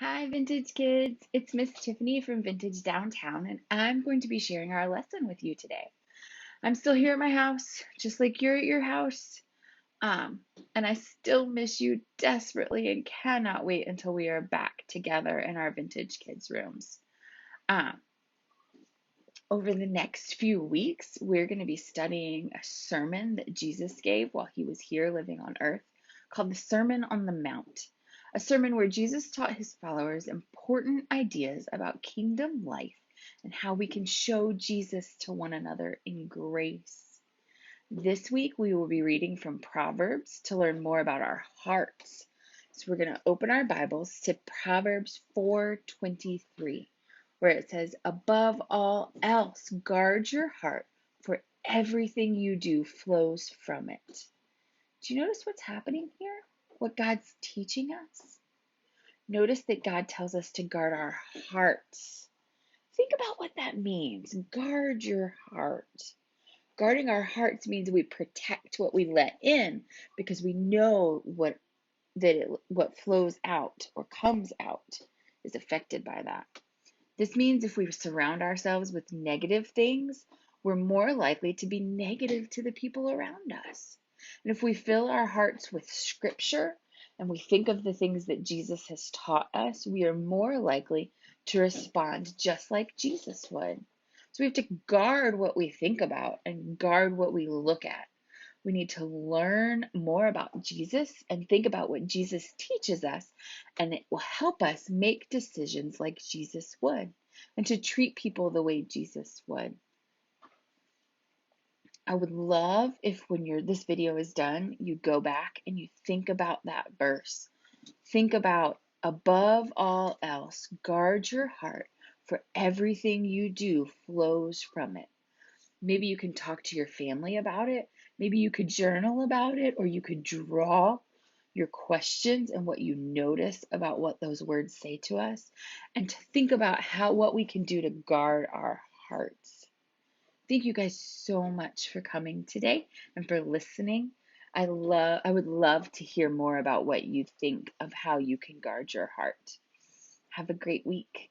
Hi, Vintage Kids. It's Miss Tiffany from Vintage Downtown, and I'm going to be sharing our lesson with you today. I'm still here at my house, just like you're at your house. Um, and I still miss you desperately and cannot wait until we are back together in our Vintage Kids rooms. Um, Over the next few weeks, we're going to be studying a sermon that Jesus gave while he was here living on earth called the Sermon on the Mount. A sermon where Jesus taught his followers important ideas about kingdom life and how we can show Jesus to one another in grace. This week, we will be reading from Proverbs to learn more about our hearts. So we're going to open our Bibles to Proverbs 4:23, where it says, "Above all else, guard your heart, for everything you do flows from it." Do you notice what's happening here? What God's teaching us? Notice that God tells us to guard our hearts. Think about what that means. Guard your heart. Guarding our hearts means we protect what we let in because we know what flows out or comes out is affected by that. This means if we surround ourselves with negative things, we're more likely to be negative to the people around us. And if we fill our hearts with scripture and we think of the things that Jesus has taught us, we are more likely to respond just like Jesus would. So we have to guard what we think about and guard what we look at. We need to learn more about Jesus and think about what Jesus teaches us, and it will help us make decisions like Jesus would and to treat people the way Jesus would. I would love if when this video is done, you go back and you think about that verse. Think about, above all else, guard your heart, for everything you do flows from it. Maybe you can talk to your family about it. Maybe you could journal about it, or you could draw your questions and what you notice about what those words say to us, and to think about what we can do to guard our hearts. Thank you guys so much for coming today and for listening. I would love to hear more about what you think of how you can guard your heart. Have a great week.